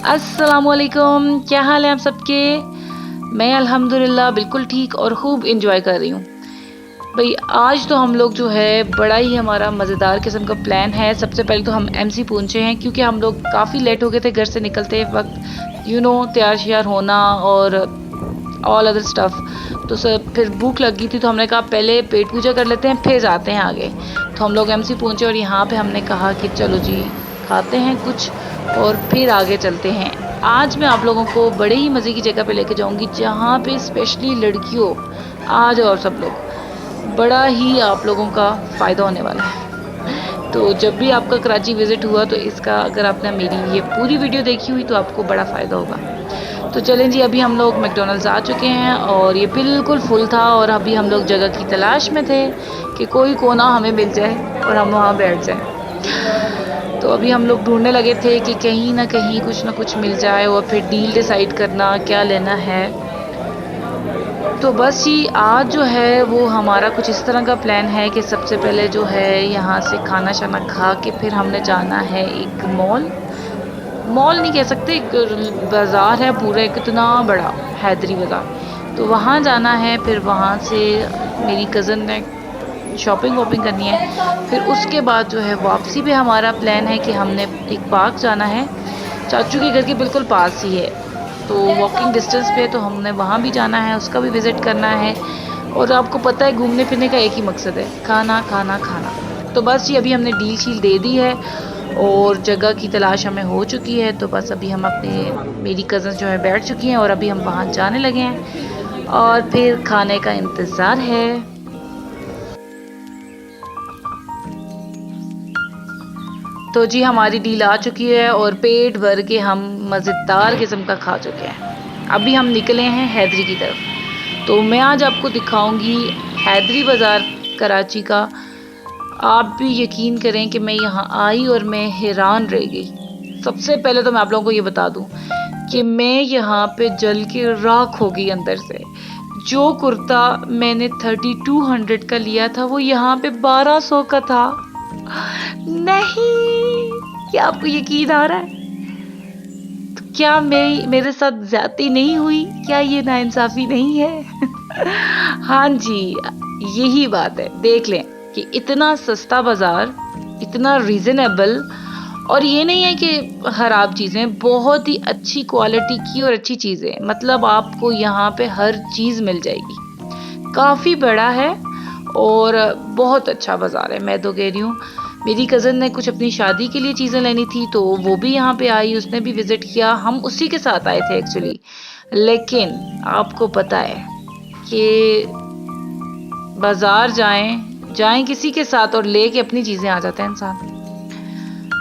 अस्सलामुअलैकुम, क्या हाल है आप सबके। मैं अल्हम्दुलिल्लाह बिल्कुल ठीक और खूब इंजॉय कर रही हूँ। भाई आज तो हम लोग जो है बड़ा ही हमारा मज़ेदार किस्म का प्लान है। सबसे पहले तो हम एमसी पहुँचे हैं क्योंकि हम लोग काफ़ी लेट हो गए थे घर से निकलते वक्त, तैयार श्यार होना और ऑल अदर स्टफ़। तो सब फिर भूख लग गई थी तो हमने कहा पहले पेट पूजा कर लेते हैं फिर जाते हैं आगे। तो हम लोग एमसी पहुँचे और यहाँ पे हमने कहा कि चलो जी खाते हैं कुछ और फिर आगे चलते हैं। आज मैं आप लोगों को बड़े ही मज़े की जगह पे लेके जाऊंगी जहाँ पे स्पेशली लड़कियों आ जाओ और सब लोग, बड़ा ही आप लोगों का फ़ायदा होने वाला है। तो जब भी आपका कराची विज़िट हुआ तो इसका अगर आपने मेरी ये पूरी वीडियो देखी हुई तो आपको बड़ा फ़ायदा होगा। तो चलें जी, अभी हम लोग मैकडॉनल्ड्स आ चुके हैं और ये बिल्कुल फुल था और अभी हम लोग जगह की तलाश में थे कि कोई कोना हमें मिल जाए और हम वहाँ बैठ जाएं। तो अभी हम लोग ढूंढने लगे थे कि कहीं ना कहीं कुछ ना कुछ मिल जाए और फिर डील डिसाइड करना क्या लेना है। तो बस ही आज जो है वो हमारा कुछ इस तरह का प्लान है कि सबसे पहले जो है यहाँ से खाना शाना खा के फिर हमने जाना है एक मॉल। मॉल नहीं कह सकते, एक बाजार है पूरा, कितना बड़ा हैदरी बाजार। तो वहाँ जाना है, फिर वहाँ से मेरी कज़न ने शॉपिंग वॉपिंग करनी है। फिर उसके बाद जो है वापसी पे हमारा प्लान है कि हमने एक पार्क जाना है, चाचू के घर के बिल्कुल पास ही है, तो वॉकिंग डिस्टेंस पे है, तो हमने वहाँ भी जाना है, उसका भी विज़िट करना है। और आपको पता है घूमने फिरने का एक ही मकसद है, खाना खाना खाना। तो बस ये अभी हमने डील शील दे दी है और जगह की तलाश हमें हो चुकी है। तो बस अभी हम अपने मेरी कज़न जो है बैठ चुकी हैं और अभी हम वहाँ जाने लगे हैं और फिर खाने का इंतज़ार है। तो जी हमारी डील आ चुकी है और पेट भर के हम मज़ेदार किस्म का खा चुके हैं। अभी हम निकले हैं हैदरी की तरफ। तो मैं आज आपको दिखाऊंगी हैदरी बाज़ार कराची का। आप भी यकीन करें कि मैं यहाँ आई और मैं हैरान रह गई। सबसे पहले तो मैं आप लोगों को ये बता दूं कि मैं यहाँ पे जल के राख हो गई अंदर से। जो कुर्ता मैंने 3200 का लिया था वो यहाँ पे 1200 का था। नहीं, क्या आपको यकीन आ रहा है? तो क्या मैं मेरे साथ ज्यादती नहीं हुई? क्या ये नाइंसाफी नहीं है? हाँ जी, यही बात है। देख लें कि इतना सस्ता बाजार, इतना रीजनेबल, और ये नहीं है कि खराब चीज़ें, बहुत ही अच्छी क्वालिटी की और अच्छी चीज़ें, मतलब आपको यहाँ पे हर चीज़ मिल जाएगी। काफ़ी बड़ा है और बहुत अच्छा बाज़ार है। मैं तो कह रही हूँ, मेरी कज़न ने कुछ अपनी शादी के लिए चीज़ें लेनी थी तो वो भी यहाँ पे आई, उसने भी विज़िट किया, हम उसी के साथ आए थे एक्चुअली। लेकिन आपको पता है कि बाज़ार जाएं जाएं किसी के साथ और लेके अपनी चीज़ें आ जाता है इंसान।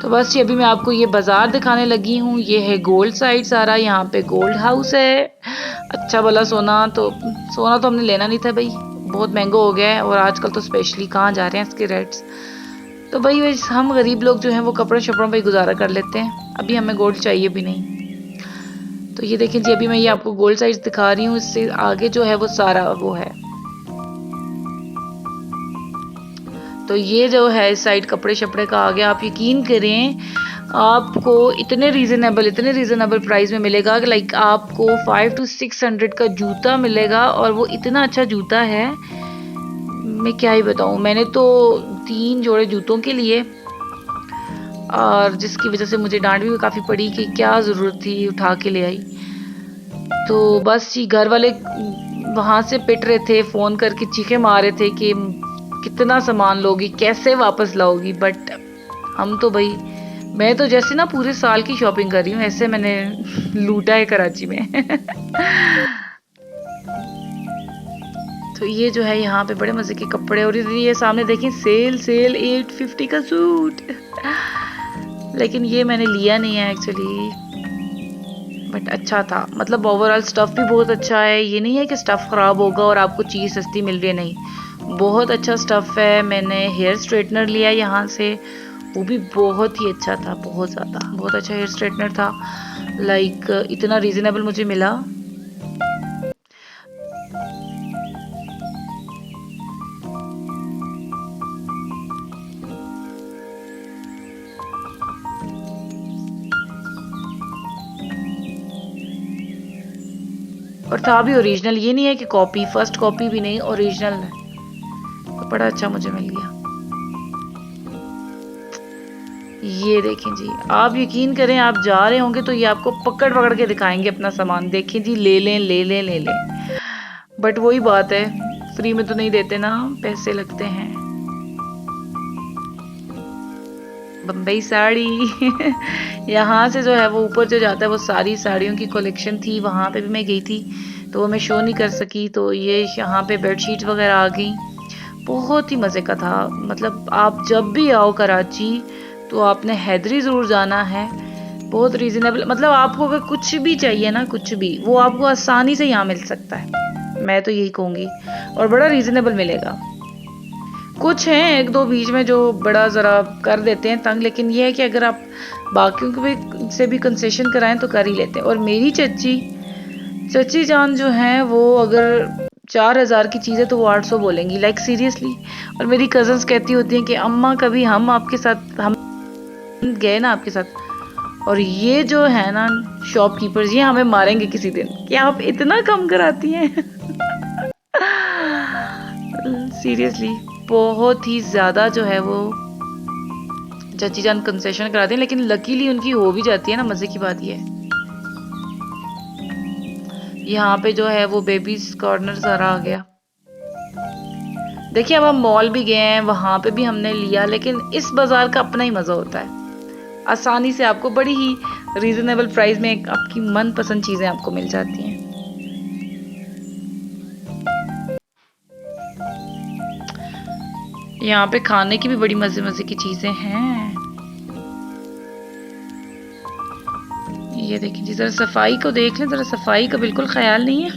तो बस ये अभी मैं आपको ये बाज़ार दिखाने लगी हूँ। ये है गोल्ड साइड सारा, यहाँ पे गोल्ड हाउस है। अच्छा भला सोना तो हमने लेना नहीं था भाई, बहुत महंगा हो गया है और आजकल तो स्पेशली कहाँ जा रहे हैं इसके रेट्स। तो भाई हम गरीब लोग जो हैं वो कपड़े शपड़ों पे गुजारा कर लेते हैं, अभी हमें गोल्ड चाहिए भी नहीं। तो ये देखें जी, अभी मैं ये आपको गोल्ड साइज दिखा रही हूँ, इससे आगे जो है वो सारा वो है। तो ये जो है इस साइड कपड़े शपड़े का आ गया। आप यकीन करें, आपको इतने रीज़नेबल प्राइस में मिलेगा कि लाइक आपको 500 to 600 का जूता मिलेगा और वो इतना अच्छा जूता है, मैं क्या ही बताऊँ। मैंने तो 3 जोड़े जूतों के लिए, और जिसकी वजह से मुझे डांट भी काफ़ी पड़ी कि क्या ज़रूरत थी उठा के ले आई। तो बस जी घर वाले वहाँ से पिट रहे थे, फ़ोन करके चीखे मार रहे थे कि कितना सामान लोगी, कैसे वापस लाओगी। बट हम तो भाई, मैं तो जैसे ना पूरे साल की शॉपिंग कर रही हूँ, ऐसे मैंने लूटा है कराची में। तो ये जो है यहाँ पे बड़े मज़े के कपड़े, और इधर ये सामने देखें सेल सेल 850 का सूट। लेकिन ये मैंने लिया नहीं है एक्चुअली, बट अच्छा था, मतलब ओवरऑल स्टफ़ भी बहुत अच्छा है। ये नहीं है कि स्टफ़ ख़राब होगा और आपको चीज़ सस्ती मिल रही है, नहीं, बहुत अच्छा स्टफ़ है। मैंने हेयर स्ट्रेटनर लिया यहाँ से, वो भी बहुत ही अच्छा था, बहुत ज़्यादा, बहुत अच्छा हेयर स्ट्रेटनर था। लाइक इतना रीज़नेबल मुझे मिला। और था भी ओरिजिनल, ये नहीं है कि कॉपी, फर्स्ट कॉपी भी नहीं, ओरिजिनल है। तो बड़ा अच्छा मुझे मिल गया। ये देखें जी, आप यकीन करें, आप जा रहे होंगे तो ये आपको पकड़ पकड़ के दिखाएंगे अपना सामान। देखें जी, ले लें ले लें ले लें। बट वही बात है, फ्री में तो नहीं देते ना, पैसे लगते हैं। बम्बई साड़ी यहाँ से जो है वो ऊपर जो जाता है वो सारी साड़ियों की कलेक्शन थी, वहाँ पे भी मैं गई थी तो वो मैं शो नहीं कर सकी। तो ये यहाँ पे बेडशीट वगैरह आ गई, बहुत ही मज़े का था। मतलब आप जब भी आओ कराची तो आपने हैदरी ज़रूर जाना है। बहुत रीज़नेबल, मतलब आपको अगर कुछ भी चाहिए ना, कुछ भी, वो आपको आसानी से यहाँ मिल सकता है, मैं तो यही कहूँगी। और बड़ा रीज़नेबल मिलेगा। कुछ हैं एक दो बीच में जो बड़ा ज़रा कर देते हैं तंग, लेकिन ये है कि अगर आप बाकियों को भी से भी कंसेशन कराएं तो कर ही लेते हैं। और मेरी चची जान जो हैं वो अगर 4000 की चीज़ है तो वो 800 बोलेंगी, लाइक सीरियसली। और मेरी कज़न्स कहती होती हैं कि अम्मा कभी हम आपके साथ, हम गए ना आपके साथ, और ये जो है ना शॉपकीपर्स, ये हमें मारेंगे किसी दिन कि आप इतना कम कराती हैं सीरियसली बहुत ही ज़्यादा जो है वो चाची जान कंसेशन कराते हैं, लेकिन लकीली उनकी हो भी जाती है ना। मज़े की बात ये है, यहाँ पे जो है वो बेबीज कॉर्नर सारा आ गया। देखिए अब हम मॉल भी गए हैं, वहाँ पे भी हमने लिया, लेकिन इस बाज़ार का अपना ही मज़ा होता है। आसानी से आपको बड़ी ही रीज़नेबल प्राइस में आपकी मनपसंद चीज़ें आपको मिल जाती हैं। यहाँ पे खाने की भी बड़ी मज़े मज़े की चीज़ें हैं। ये देखिए जी, ज़रा सफाई को देख लें, ज़रा सफाई का बिल्कुल ख्याल नहीं है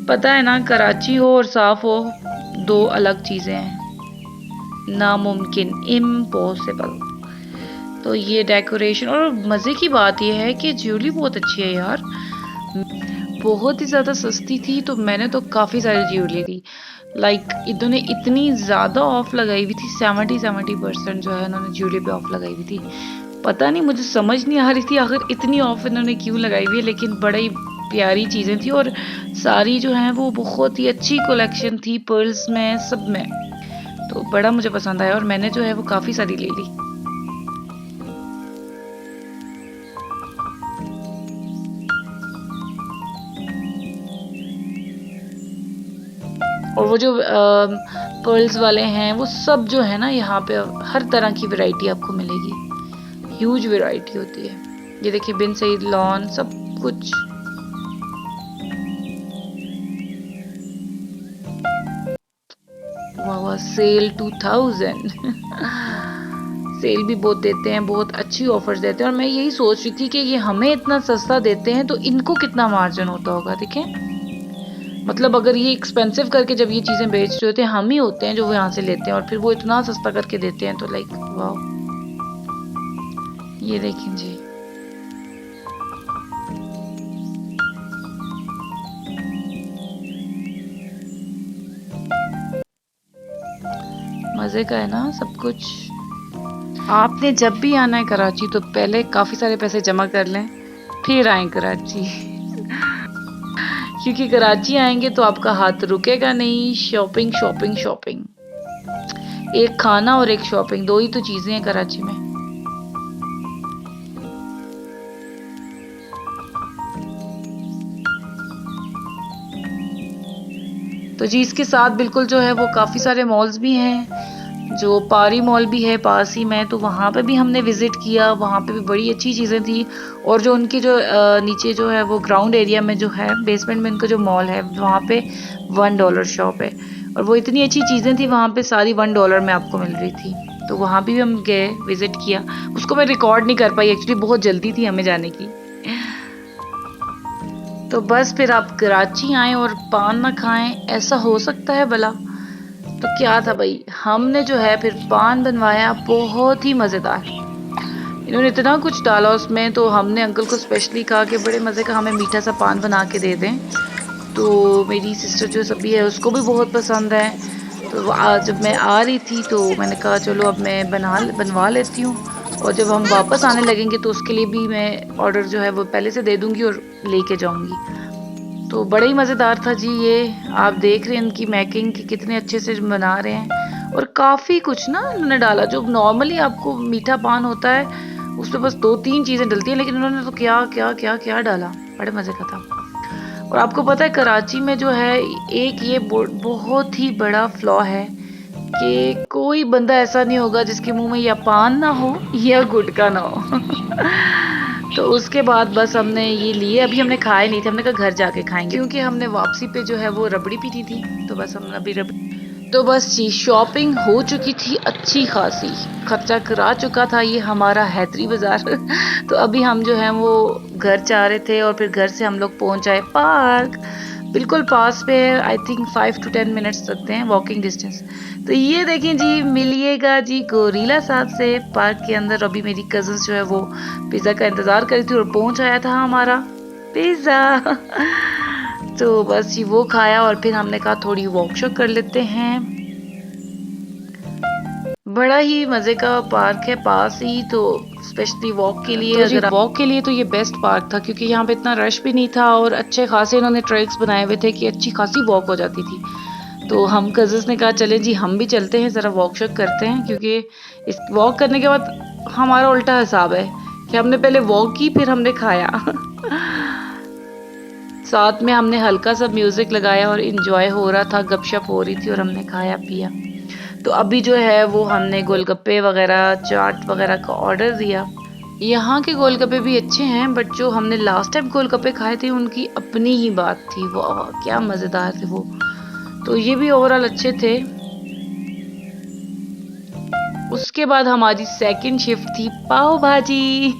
पता है ना, कराची हो और साफ हो दो अलग चीज़ें हैं, नामुमकिन, इम्पॉसिबल। तो ये डेकोरेशन, और मज़े की बात यह है कि ज्वेलरी बहुत अच्छी है यार, बहुत ही ज़्यादा सस्ती थी। तो मैंने तो काफ़ी सारी ज्वेलरी ली, लाइक इन्होंने इतनी ज़्यादा ऑफ लगाई हुई थी, 70% जो है इन्होंने ज्वेलरी पे ऑफ लगाई हुई थी। पता नहीं, मुझे समझ नहीं आ रही थी आखिर इतनी ऑफ इन्होंने क्यों लगाई हुई है, लेकिन बड़ी प्यारी चीज़ें थी और सारी जो हैं वो बहुत ही अच्छी कलेक्शन थी, पर्ल्स में, सब में। तो बड़ा मुझे पसंद आया और मैंने जो है वो काफ़ी सारी ले ली। और वो जो पर्ल्स वाले हैं वो सब जो है ना, यहाँ पे हर तरह की वैरायटी आपको मिलेगी, ह्यूज वैरायटी होती है। ये देखिए, बिन सईद लॉन, सब कुछ। वाह, सेल 2000 सेल भी बहुत देते हैं, बहुत अच्छी ऑफर्स देते हैं। और मैं यही सोच रही थी कि ये हमें इतना सस्ता देते हैं तो इनको कितना मार्जिन होता होगा। देखें, मतलब अगर ये एक्सपेंसिव करके जब ये चीज़ें बेच रहे होते हैं, हम ही होते हैं जो वो यहाँ से लेते हैं, और फिर वो इतना सस्ता करके देते हैं, तो लाइक वाह। ये देखें जी, मज़े का है ना सब कुछ। आपने जब भी आना है कराची तो पहले काफ़ी सारे पैसे जमा कर लें, फिर आए कराची क्योंकि कराची आएंगे तो आपका हाथ रुकेगा नहीं। शॉपिंग शॉपिंग शॉपिंग, एक खाना और एक शॉपिंग, दो ही तो चीज़ें हैं कराची में। तो जी इसके साथ बिल्कुल जो है वो काफ़ी सारे मॉल्स भी हैं, जो पारी मॉल भी है पास ही में, तो वहाँ पे भी हमने विज़िट किया, वहाँ पे भी बड़ी अच्छी चीज़ें थी। और जो उनके जो नीचे जो है वो ग्राउंड एरिया में जो है, बेसमेंट में उनका जो मॉल है, वहाँ पे $1 शॉप है, और वो इतनी अच्छी चीज़ें थी वहाँ पे, सारी $1 में आपको मिल रही थी। तो वहाँ भी हम गए, विज़िट किया। उसको मैं रिकॉर्ड नहीं कर पाई एक्चुअली, बहुत जल्दी थी हमें जाने की। तो बस फिर आप कराची आएँ और पान ना खाएं, ऐसा हो सकता है भला? तो क्या था भाई, हमने जो है फिर पान बनवाया, बहुत ही मज़ेदार। इन्होंने इतना कुछ डाला उसमें, तो हमने अंकल को स्पेशली कहा कि बड़े मज़े का हमें मीठा सा पान बना के दे दें। तो मेरी सिस्टर जो सभी है उसको भी बहुत पसंद है। तो आज जब मैं आ रही थी तो मैंने कहा चलो अब मैं बनवा लेती हूँ, और जब हम वापस आने लगेंगे तो उसके लिए भी मैं ऑर्डर जो है वो पहले से दे दूँगी और लेके जाऊँगी। तो बड़ा ही मज़ेदार था जी ये। आप देख रहे हैं इनकी मेकिंग कि कितने अच्छे से बना रहे हैं, और काफ़ी कुछ ना इन्होंने डाला। जो नॉर्मली आपको मीठा पान होता है उसमें बस 2-3 चीज़ें डलती हैं, लेकिन इन्होंने तो क्या क्या क्या क्या डाला, बड़े मज़े का था। और आपको पता है कराची में जो है एक ये बहुत ही बड़ा फ्लॉ है कि कोई बंदा ऐसा नहीं होगा जिसके मुंह में या पान ना हो या गुटखा ना हो। तो उसके बाद बस हमने ये लिए, अभी हमने खाए नहीं थे, हमने कहा घर जाके खाएंगे क्योंकि हमने वापसी पे जो है वो रबड़ी पीनी थी। तो बस हमने अभी रबड़ी, तो बस जी शॉपिंग हो चुकी थी अच्छी खासी, खर्चा करा चुका था ये हमारा हैदरी बाजार। तो अभी हम जो है वो घर जा रहे थे, और फिर घर से हम लोग पहुंच आए पार्क, बिल्कुल पास पे है। आई थिंक 5 to 10 मिनट्स लगते हैं वॉकिंग डिस्टेंस। तो ये देखें जी, मिलिएगा जी गोरिल्ला साहब से पार्क के अंदर। अभी मेरी कज़न जो है वो पिज़्ज़ा का इंतज़ार कर रही थी, और पहुंच आया था हमारा पिज़्ज़ा। तो बस जी वो खाया, और फिर हमने कहा थोड़ी वॉक शॉक कर लेते हैं। बड़ा ही मज़े का पार्क है पास ही, तो स्पेशली वॉक के लिए, तो जी वॉक के लिए तो ये बेस्ट पार्क था, क्योंकि यहाँ पे इतना रश भी नहीं था, और अच्छे खासे इन्होंने ट्रैक्स बनाए हुए थे कि अच्छी खासी वॉक हो जाती थी। तो हम कज़न्स ने कहा चलें जी हम भी चलते हैं, ज़रा वॉक शॉक करते हैं, क्योंकि इस वॉक करने के बाद हमारा उल्टा हिसाब है कि हमने पहले वॉक की फिर हमने खाया। साथ में हमने हल्का सा म्यूज़िक लगाया और इन्जॉय हो रहा था, गपशप हो रही थी, और हमने खाया पिया। तो अभी जो है वो हमने गोलगप्पे वगैरह चाट वगैरह का ऑर्डर दिया। यहाँ के गोलगप्पे भी अच्छे हैं, बट जो हमने लास्ट टाइम गोलगप्पे खाए थे उनकी अपनी ही बात थी, वो क्या मज़ेदार थे वो। तो ये भी ओवरऑल अच्छे थे। उसके बाद हमारी सेकंड शिफ्ट थी पाव भाजी।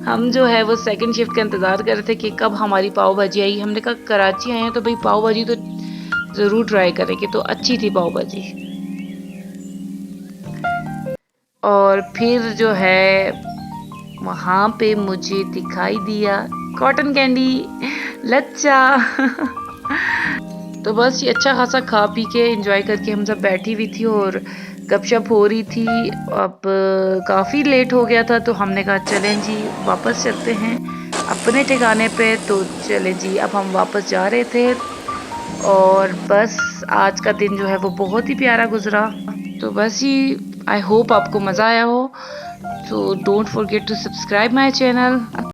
हम जो है वो सेकंड शिफ्ट का इंतज़ार कर रहे थे कि कब हमारी पाव भाजी आई। हमने कहा कराची आए हैं तो भाई पाव भाजी तो ज़रूर ट्राई करेंगे। तो अच्छी थी पाव भाजी। और फिर जो है वहाँ पे मुझे दिखाई दिया कॉटन कैंडी, लच्चा। तो बस ये अच्छा खासा खा पी के एंजॉय करके हम सब बैठी हुई थी और गपशप हो रही थी। अब काफ़ी लेट हो गया था, तो हमने कहा चलें जी वापस चलते हैं अपने ठिकाने पे। तो चले जी, अब हम वापस जा रहे थे, और बस आज का दिन जो है वो बहुत ही प्यारा गुजरा। तो बस ही आई होप आपको मज़ा आया हो। So don't forget to subscribe my channel.